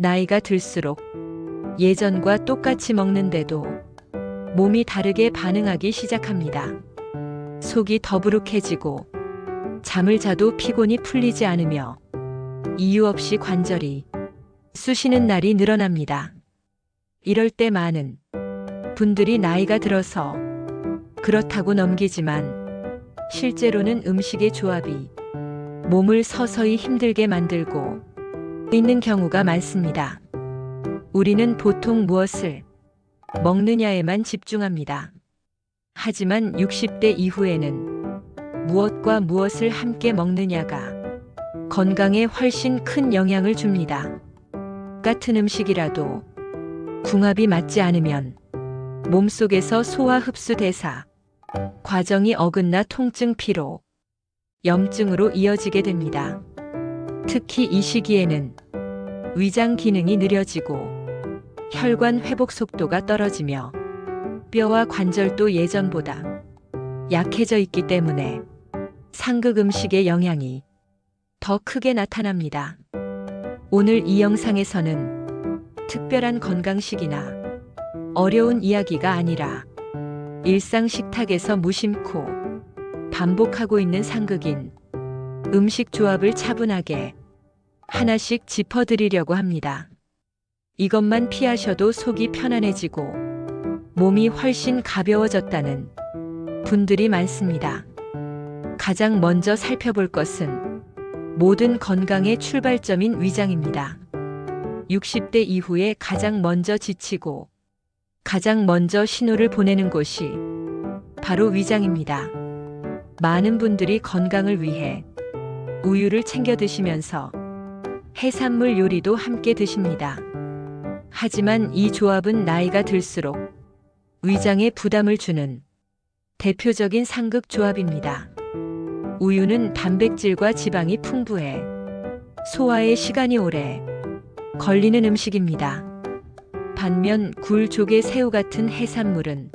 나이가 들수록 예전과 똑같이 먹는데도 몸이 다르게 반응하기 시작합니다. 속이 더부룩해지고 잠을 자도 피곤이 풀리지 않으며 이유 없이 관절이 쑤시는 날이 늘어납니다. 이럴 때 많은 분들이 나이가 들어서 그렇다고 넘기지만 실제로는 음식의 조합이 몸을 서서히 힘들게 만들고 있는 경우가 많습니다. 우리는 보통 무엇을 먹느냐에만 집중합니다. 하지만 60대 이후에는 무엇과 무엇을 함께 먹느냐가 건강에 훨씬 큰 영향을 줍니다. 같은 음식이라도 궁합이 맞지 않으면 몸속에서 소화 흡수 대사 과정이 어긋나 통증, 피로, 염증으로 이어지게 됩니다. 특히 이 시기에는 위장 기능이 느려지고 혈관 회복 속도가 떨어지며 뼈와 관절도 예전보다 약해져 있기 때문에 상극 음식의 영향이 더 크게 나타납니다. 오늘 이 영상에서는 특별한 건강식이나 어려운 이야기가 아니라 일상 식탁에서 무심코 반복하고 있는 상극인 음식 조합을 차분하게 하나씩 짚어드리려고 합니다. 이것만 피하셔도 속이 편안해지고 몸이 훨씬 가벼워졌다는 분들이 많습니다. 가장 먼저 살펴볼 것은 모든 건강의 출발점인 위장입니다. 60대 이후에 가장 먼저 지치고 가장 먼저 신호를 보내는 곳이 바로 위장입니다. 많은 분들이 건강을 위해 우유를 챙겨 드시면서 해산물 요리도 함께 드십니다. 하지만 이 조합은 나이가 들수록 위장에 부담을 주는 대표적인 상극 조합입니다. 우유는 단백질과 지방이 풍부해 소화에 시간이 오래 걸리는 음식입니다. 반면 굴, 조개, 새우 같은 해산물은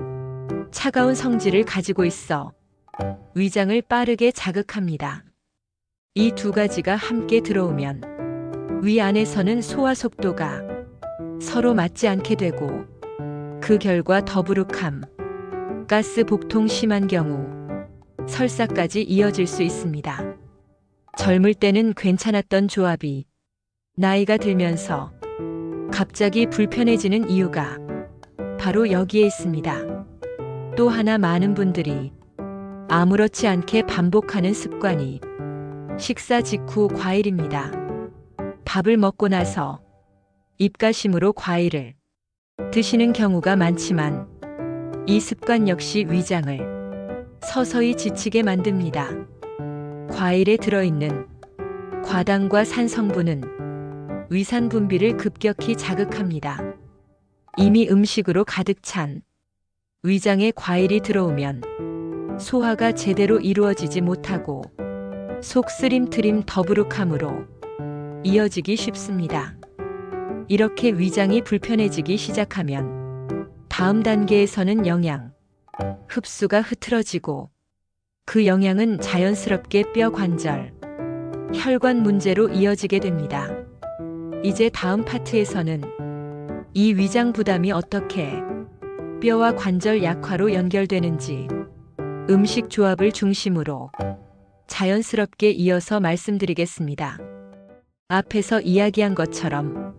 차가운 성질을 가지고 있어 위장을 빠르게 자극합니다. 이 두 가지가 함께 들어오면 위 안에서는 소화 속도가 서로 맞지 않게 되고 그 결과 더부룩함, 가스 복통, 심한 경우 설사까지 이어질 수 있습니다. 젊을 때는 괜찮았던 조합이 나이가 들면서 갑자기 불편해지는 이유가 바로 여기에 있습니다. 또 하나, 많은 분들이 아무렇지 않게 반복하는 습관이 식사 직후 과일입니다. 밥을 먹고 나서 입가심으로 과일을 드시는 경우가 많지만 이 습관 역시 위장을 서서히 지치게 만듭니다. 과일에 들어있는 과당과 산 성분은 위산 분비를 급격히 자극합니다. 이미 음식으로 가득 찬 위장에 과일이 들어오면 소화가 제대로 이루어지지 못하고 속 쓰림트림 더부룩함으로 이어지기 쉽습니다. 이렇게 위장이 불편해지기 시작하면 다음 단계에서는 영양 흡수가 흐트러지고 그 영향은 자연스럽게 뼈, 관절, 혈관 문제로 이어지게 됩니다. 이제 다음 파트에서는 이 위장 부담이 어떻게 뼈와 관절 약화로 연결되는지 음식 조합을 중심으로 자연스럽게 이어서 말씀드리겠습니다. 앞에서 이야기한 것처럼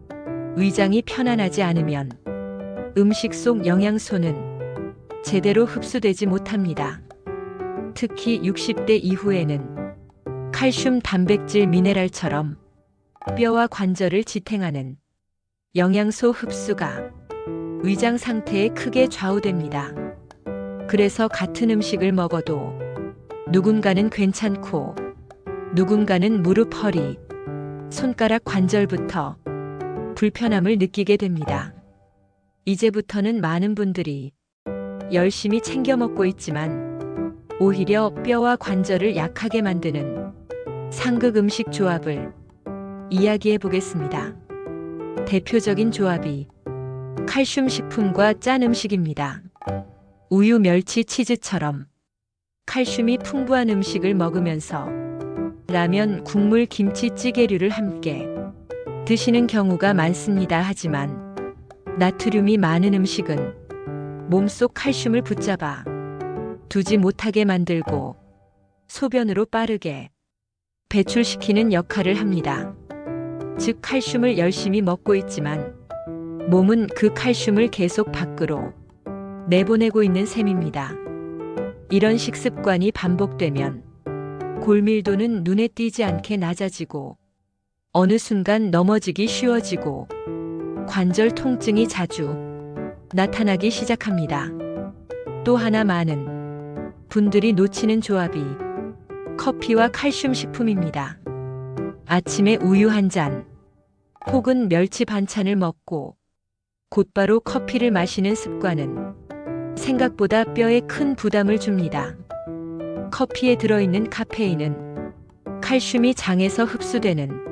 위장이 편안하지 않으면 음식 속 영양소는 제대로 흡수되지 못합니다. 특히 60대 이후에는 칼슘, 단백질, 미네랄처럼 뼈와 관절을 지탱하는 영양소 흡수가 위장 상태에 크게 좌우됩니다. 그래서 같은 음식을 먹어도 누군가는 괜찮고 누군가는 무릎, 허리, 손가락 관절부터 불편함을 느끼게 됩니다. 이제부터는 많은 분들이 열심히 챙겨 먹고 있지만 오히려 뼈와 관절을 약하게 만드는 상극 음식 조합을 이야기해 보겠습니다. 대표적인 조합이 칼슘 식품과 짠 음식입니다. 우유, 멸치, 치즈처럼 칼슘이 풍부한 음식을 먹으면서 라면, 국물, 김치, 찌개류를 함께 드시는 경우가 많습니다. 하지만 나트륨이 많은 음식은 몸속 칼슘을 붙잡아 두지 못하게 만들고 소변으로 빠르게 배출시키는 역할을 합니다. 즉 칼슘을 열심히 먹고 있지만 몸은 그 칼슘을 계속 밖으로 내보내고 있는 셈입니다. 이런 식습관이 반복되면 골밀도는 눈에 띄지 않게 낮아지고 어느 순간 넘어지기 쉬워지고 관절 통증이 자주 나타나기 시작합니다. 또 하나 많은 분들이 놓치는 조합이 커피와 칼슘 식품입니다. 아침에 우유 한 잔 혹은 멸치 반찬을 먹고 곧바로 커피를 마시는 습관은 생각보다 뼈에 큰 부담을 줍니다. 커피에 들어있는 카페인은 칼슘이 장에서 흡수되는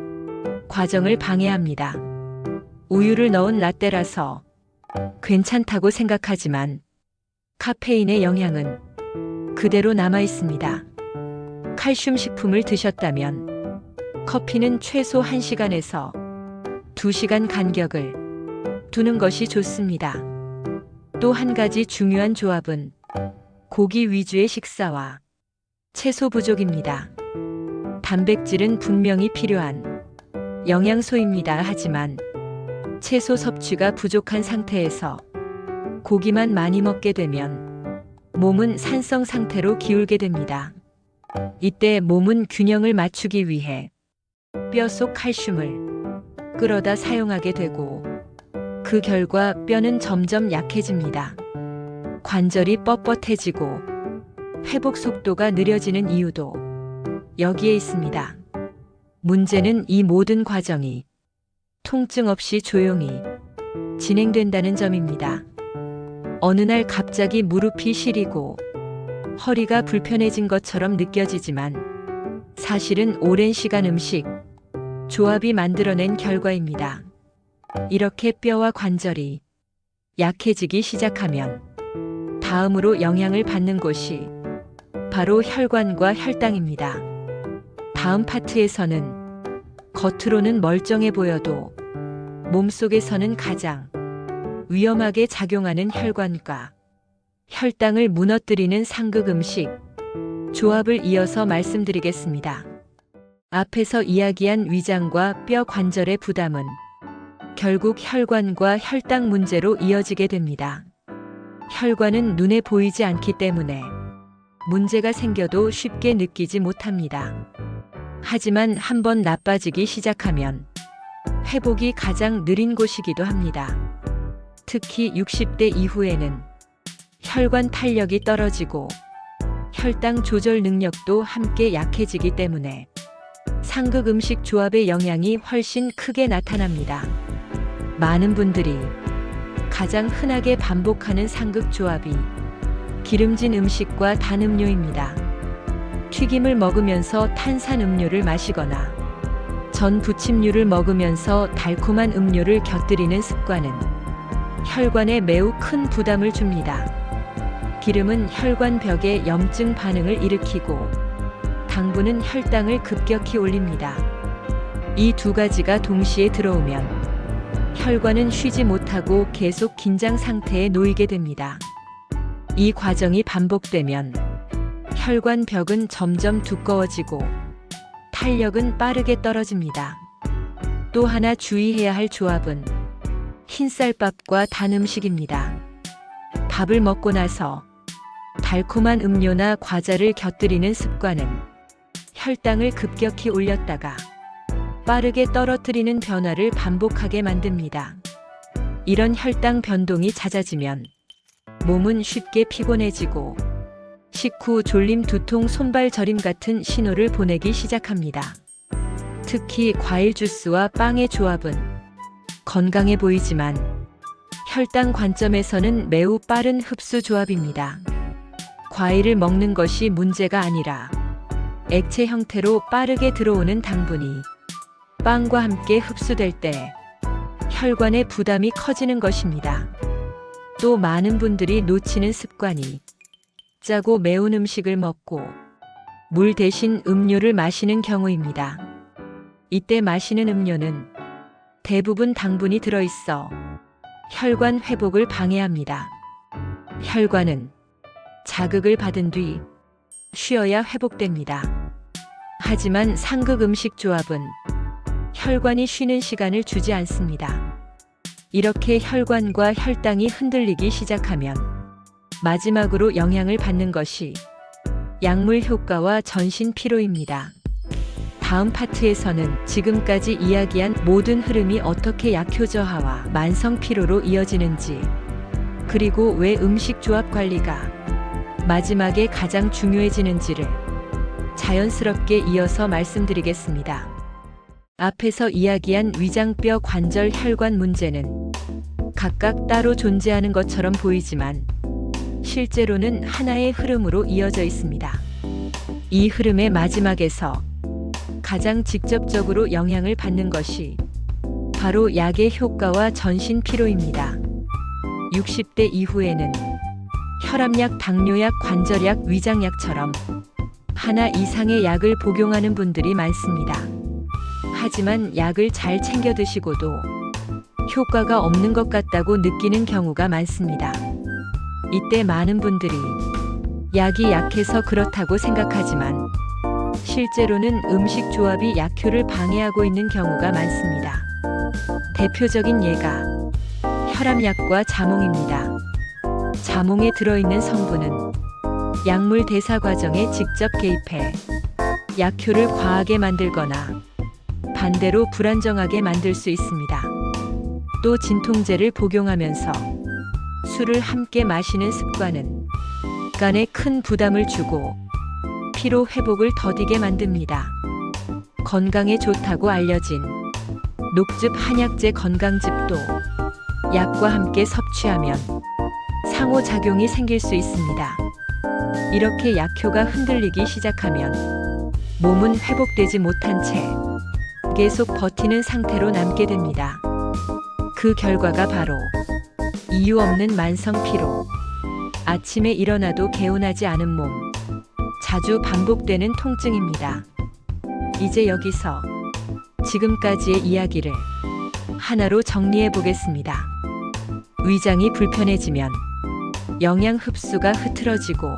과정을 방해합니다. 우유를 넣은 라떼라서 괜찮다고 생각하지만 카페인의 영향은 그대로 남아 있습니다. 칼슘 식품을 드셨다면 커피는 최소 1시간에서 2시간 간격을 두는 것이 좋습니다. 또 한 가지 중요한 조합은 고기 위주의 식사와 채소 부족입니다. 단백질은 분명히 필요한 영양소입니다. 하지만 채소 섭취가 부족한 상태에서 고기만 많이 먹게 되면 몸은 산성 상태로 기울게 됩니다. 이때 몸은 균형을 맞추기 위해 뼈 속 칼슘을 끌어다 사용하게 되고 그 결과 뼈는 점점 약해집니다. 관절이 뻣뻣해지고 회복 속도가 느려지는 이유도 여기에 있습니다. 문제는 이 모든 과정이 통증 없이 조용히 진행된다는 점입니다. 어느 날 갑자기 무릎이 시리고 허리가 불편해진 것처럼 느껴지지만 사실은 오랜 시간 음식 조합이 만들어낸 결과입니다. 이렇게 뼈와 관절이 약해지기 시작하면 다음으로 영향을 받는 곳이 바로 혈관과 혈당입니다. 다음 파트에서는 겉으로는 멀쩡해 보여도 몸속에서는 가장 위험하게 작용하는 혈관과 혈당을 무너뜨리는 상극 음식 조합을 이어서 말씀드리겠습니다. 앞에서 이야기한 위장과 뼈 관절의 부담은 결국 혈관과 혈당 문제로 이어지게 됩니다. 혈관은 눈에 보이지 않기 때문에 문제가 생겨도 쉽게 느끼지 못합니다. 하지만 한번 나빠지기 시작하면 회복이 가장 느린 곳이기도 합니다. 특히 60대 이후에는 혈관 탄력이 떨어지고 혈당 조절 능력도 함께 약해지기 때문에 상극 음식 조합의 영향이 훨씬 크게 나타납니다. 많은 분들이 가장 흔하게 반복하는 상극 조합이 기름진 음식과 단 음료입니다. 튀김을 먹으면서 탄산 음료를 마시거나 전 부침류를 먹으면서 달콤한 음료를 곁들이는 습관은 혈관에 매우 큰 부담을 줍니다. 기름은 혈관 벽에 염증 반응을 일으키고 당분은 혈당을 급격히 올립니다. 이 두 가지가 동시에 들어오면 혈관은 쉬지 못하고 계속 긴장 상태에 놓이게 됩니다. 이 과정이 반복되면 혈관 벽은 점점 두꺼워지고 탄력은 빠르게 떨어집니다. 또 하나 주의해야 할 조합은 흰쌀밥과 단 음식입니다. 밥을 먹고 나서 달콤한 음료나 과자를 곁들이는 습관은 혈당을 급격히 올렸다가 빠르게 떨어뜨리는 변화를 반복하게 만듭니다. 이런 혈당 변동이 잦아지면 몸은 쉽게 피곤해지고 식후 졸림, 두통, 손발 저림 같은 신호를 보내기 시작합니다. 특히 과일 주스와 빵의 조합은 건강해 보이지만 혈당 관점에서는 매우 빠른 흡수 조합입니다. 과일을 먹는 것이 문제가 아니라 액체 형태로 빠르게 들어오는 당분이 빵과 함께 흡수될 때 혈관의 부담이 커지는 것입니다. 또 많은 분들이 놓치는 습관이 짜고 매운 음식을 먹고 물 대신 음료를 마시는 경우입니다. 이때 마시는 음료는 대부분 당분이 들어있어 혈관 회복을 방해합니다. 혈관은 자극을 받은 뒤 쉬어야 회복됩니다. 하지만 상극 음식 조합은 혈관이 쉬는 시간을 주지 않습니다. 이렇게 혈관과 혈당이 흔들리기 시작하면 마지막으로 영향을 받는 것이 약물 효과와 전신 피로입니다. 다음 파트에서는 지금까지 이야기한 모든 흐름이 어떻게 약효 저하와 만성 피로로 이어지는지, 그리고 왜 음식 조합 관리가 마지막에 가장 중요해지는지를 자연스럽게 이어서 말씀드리겠습니다. 앞에서 이야기한 위장뼈 관절 혈관 문제는 각각 따로 존재하는 것처럼 보이지만 실제로는 하나의 흐름으로 이어져 있습니다. 이 흐름의 마지막에서 가장 직접적으로 영향을 받는 것이 바로 약의 효과와 전신 피로입니다. 60대 이후에는 혈압약, 당뇨약, 관절약, 위장약처럼 하나 이상의 약을 복용하는 분들이 많습니다. 하지만 약을 잘 챙겨 드시고도 효과가 없는 것 같다고 느끼는 경우가 많습니다. 이때 많은 분들이 약이 약해서 그렇다고 생각하지만 실제로는 음식 조합이 약효를 방해하고 있는 경우가 많습니다. 대표적인 예가 혈압약과 자몽입니다. 자몽에 들어있는 성분은 약물 대사 과정에 직접 개입해 약효를 과하게 만들거나 반대로 불안정하게 만들 수 있습니다. 또 진통제를 복용하면서 술을 함께 마시는 습관은 간에 큰 부담을 주고 피로 회복을 더디게 만듭니다. 건강에 좋다고 알려진 녹즙 한약재 건강즙도 약과 함께 섭취하면 상호작용이 생길 수 있습니다. 이렇게 약효가 흔들리기 시작하면 몸은 회복되지 못한 채 계속 버티는 상태로 남게 됩니다. 그 결과가 바로 이유 없는 만성 피로, 아침에 일어나도 개운하지 않은 몸, 자주 반복되는 통증입니다. 이제 여기서 지금까지의 이야기를 하나로 정리해 보겠습니다. 위장이 불편해지면 영양 흡수가 흐트러지고,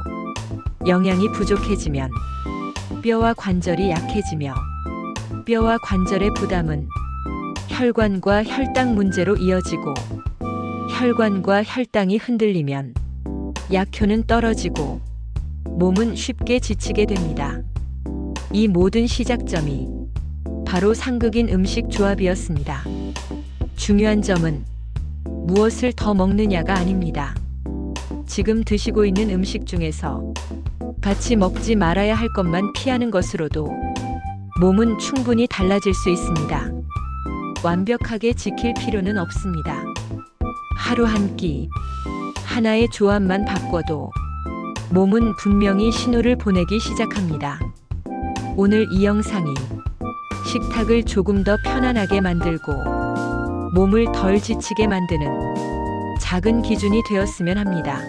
영양이 부족해지면 뼈와 관절이 약해지며, 뼈와 관절의 부담은 혈관과 혈당 문제로 이어지고, 혈관과 혈당이 흔들리면 약효는 떨어지고 몸은 쉽게 지치게 됩니다. 이 모든 시작점이 바로 상극인 음식 조합이었습니다. 중요한 점은 무엇을 더 먹느냐가 아닙니다. 지금 드시고 있는 음식 중에서 같이 먹지 말아야 할 것만 피하는 것으로도 몸은 충분히 달라질 수 있습니다. 완벽하게 지킬 필요는 없습니다. 하루 한 끼, 하나의 조합만 바꿔도 몸은 분명히 신호를 보내기 시작합니다. 오늘 이 영상이 식탁을 조금 더 편안하게 만들고 몸을 덜 지치게 만드는 작은 기준이 되었으면 합니다.